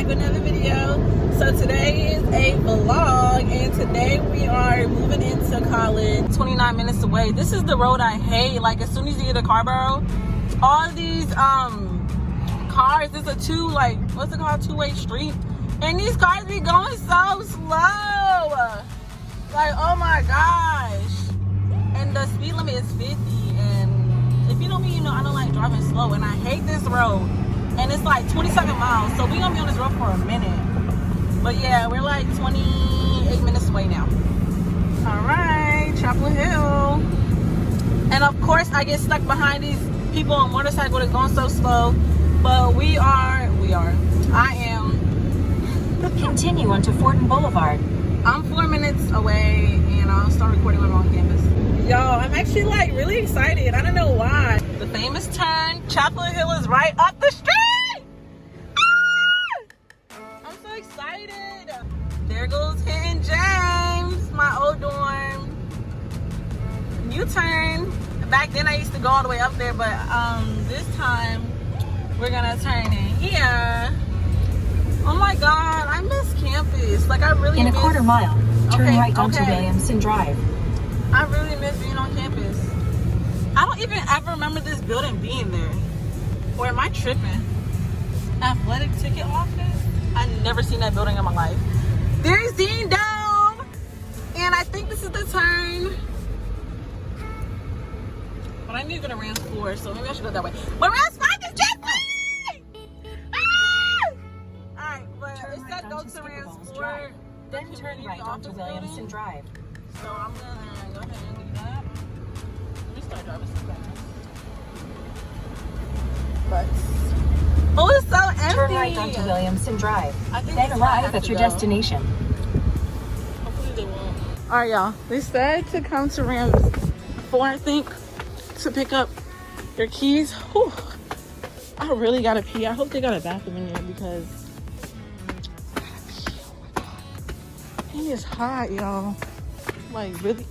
back with another video. So today is a vlog, and today we are moving into college. 29 minutes away. This is the road I hate. Like, as soon as you get a Carborough, all these cars, it's a two-way street, and these cars be going so slow. Like, oh my gosh. And the speed limit is 50, and if you know me, you know I don't like driving slow, and I hate this road. And it's like 27 miles, so we're gonna be on this road for a minute. But yeah, we're like 28 minutes away now. All right, Chapel Hill. And of course, I get stuck behind these people on motorcycles that's going so slow. But I am. Continue onto Fortin Boulevard. I'm 4 minutes away, and I'll start recording when I'm on campus. Y'all, I'm actually like really excited. I don't know why. The famous turn, Chapel Hill, is right up the street. Ah! I'm so excited. There goes Hinton James, my old dorm. U-turn. Back then I used to go all the way up there, but this time we're gonna turn in here. Oh my God, I miss campus. Like, I really In a miss... quarter mile, turn right onto okay. Williamson Drive. I really miss being on campus. I don't even ever remember this building being there. Or am I tripping? Athletic ticket office? I've never seen that building in my life. There's Dean Dome! And I think this is the turn. But I need to go to Rams 4, so maybe I should go that way. But Rams 5 is just me! Alright, but it said go to Rams 4. Then turn right onto Williamson Drive. So I'm gonna go ahead and do that. Let me start driving some fast. But oh, it's so empty. Turn right onto Williamson Drive. Then arrive at your destination. Hopefully they won't. All right, y'all. They said to come to Rams 4, I think, to pick up your keys. Whew. I really gotta pee. I hope they got a bathroom in here because I gotta pee. Oh my God. It is hot, y'all. Like, really?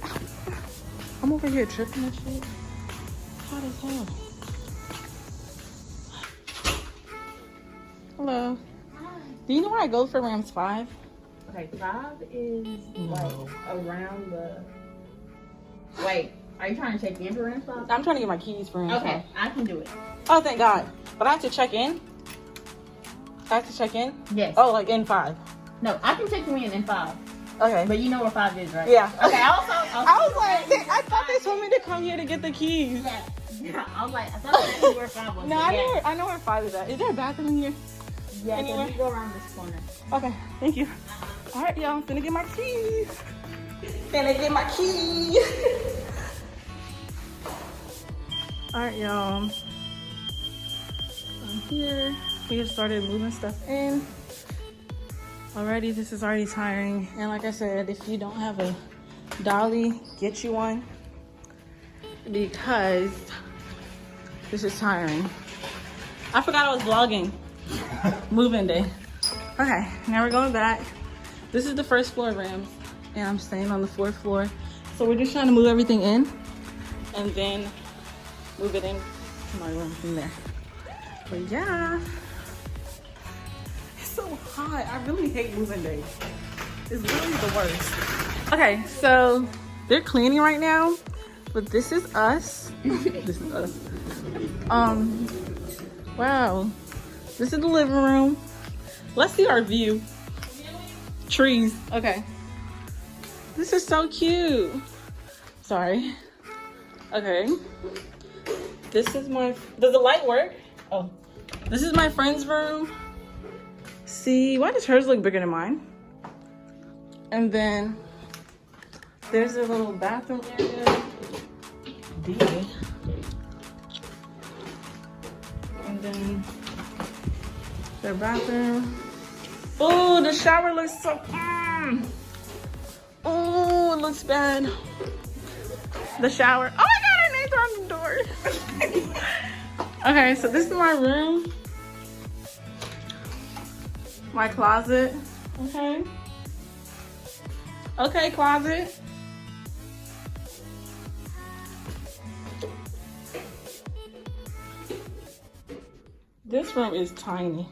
I'm over here tripping and shit. Hot as hell. Hello. Hi. Do you know where I go for Rams 5? Okay, 5 is like around the. Wait, are you trying to check in for Rams 5? I'm trying to get my keys for Rams 5. Okay, I can do it. Oh, thank God. But I have to check in? I have to check in? Yes. Oh, like in 5. No, I can check you in 5. Okay. But you know where 5 is, right? Yeah. Okay, I was like, I thought they told me to come here to get the keys. Yeah. I was like, I thought you knew where 5 was. No, I know where 5 is at. Is there a bathroom in here? Yeah, anywhere? you go around this corner. Okay, thank you. All right, y'all, I'm finna get my keys. Finna get my keys. All right, y'all. I'm here. We just started moving stuff in. Already, this is already tiring. And like I said, if you don't have a dolly, get you one. Because this is tiring. I forgot I was vlogging. Moving day. Okay, now we're going back. This is the first floor of Rams, and I'm staying on the 4th floor. So we're just trying to move everything in, and then move it in to my room from there. But yeah, it's so hot. I really hate moving day. It's really the worst. Okay, so they're cleaning right now, but this is us. This is us. Wow. This is the living room. Let's see our view. Trees. Okay. This is so cute. Sorry. Okay. This is my... Does the light work? Oh. This is my friend's room. See, why does hers look bigger than mine? And then there's a little bathroom area. And then their bathroom. Oh, the shower looks so. Oh, it looks bad. The shower. Oh my God, I named her on the door. Okay, so this is my room. My closet. Okay. Okay, closet. This room is tiny.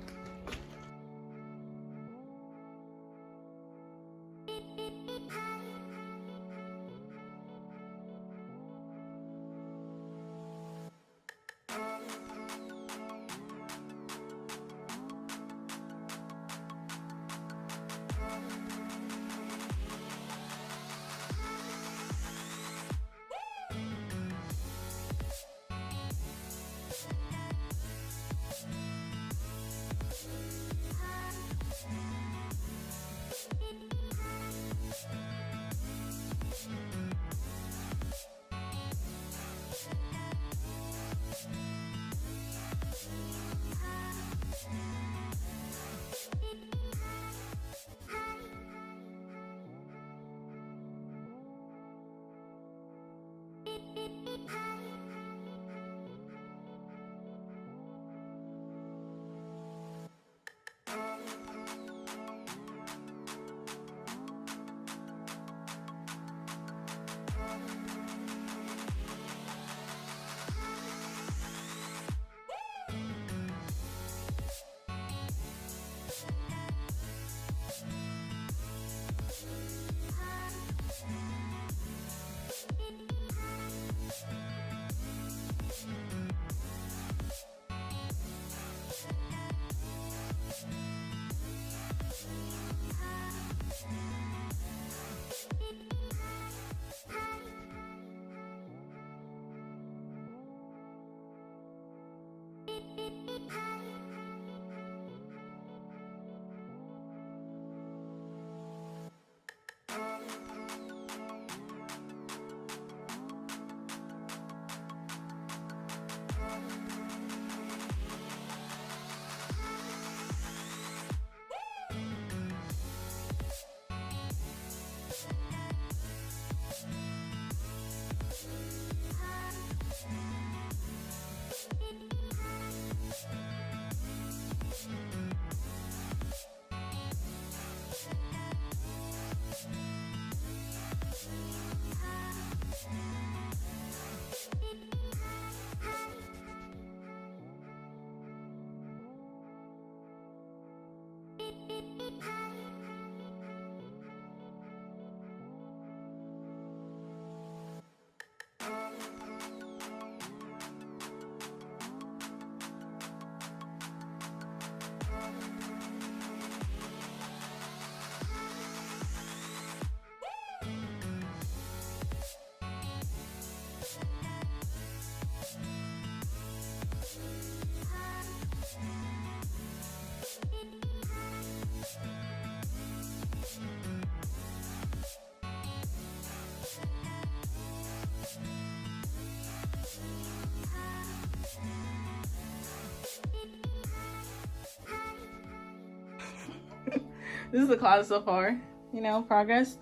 This is the closet so far. You know, progress.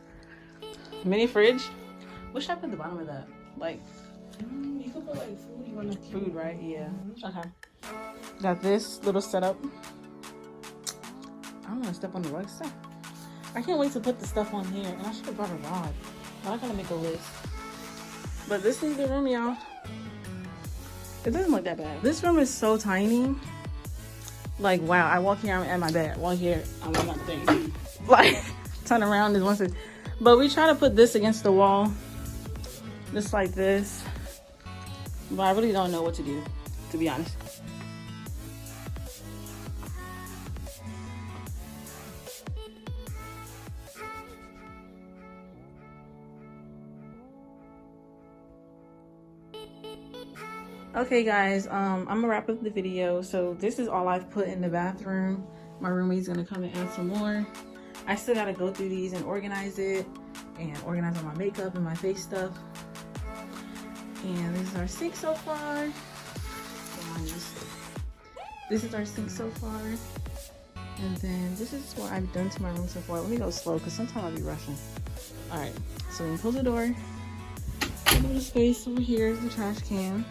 Mini fridge. What should I put at the bottom of that? Like, You could put like food. You want to food, right? Yeah. Okay. Got this little setup. I don't want to step on the rug stuff. I can't wait to put the stuff on here. And I should have brought a rod. I'm not gonna make a list. But this is the room, y'all. It doesn't look that bad. This room is so tiny. Like, wow, I walk here, I'm at my bed. Walk here, I'm at my thing. Like, turn around is one thing. But we try to put this against the wall. Just like this. But I really don't know what to do, to be honest. Okay guys, I'm gonna wrap up the video. So this is all I've put in the bathroom. My roommate's gonna come and add some more. I still gotta go through these and organize it, and organize all my makeup and my face stuff. And this is our sink so far. This is our sink so far. And then this is what I've done to my room so far. Let me go slow because sometimes I'll be rushing. Alright, so we can close the door. A little space over here is the trash can.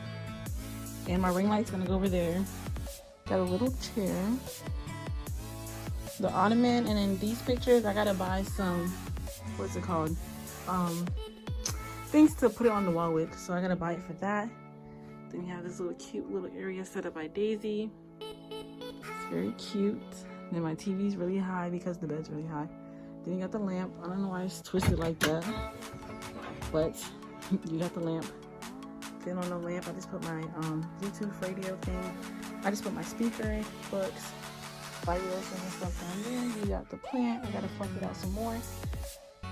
And my ring light's gonna go over there. Got a little chair. The ottoman, and in these pictures I gotta buy some, what's it called? Things to put it on the wall with. So I gotta buy it for that. Then we have this little cute little area set up by Daisy. It's very cute. Then my TV's really high because the bed's really high. Then you got the lamp. I don't know why it's twisted like that, but you got the lamp. Then on the lamp, I just put my Bluetooth radio thing. I just put my speaker, books, body lotion and stuff down there. You got the plant. I gotta fluff it out some more.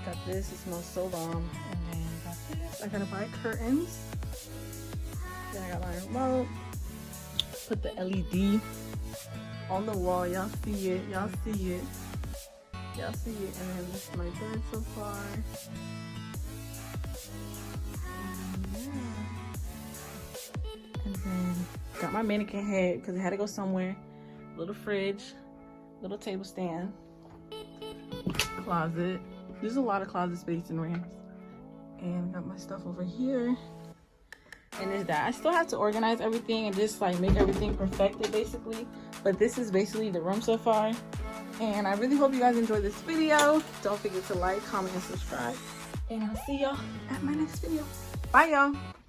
Got this. It smells so bomb. And then got this. I gotta buy curtains. Then I got my remote. Put the LED on the wall. Y'all see it. Y'all see it. Y'all see it. And then this is my bed so far. And then got my mannequin head because it had to go somewhere. Little fridge, little table stand, closet. There's a lot of closet space in Rams. And got my stuff over here. And there's that. I still have to organize everything and just like make everything perfected basically. But this is basically the room so far. And I really hope you guys enjoyed this video. Don't forget to like, comment, and subscribe. And I'll see y'all at my next video. Bye y'all.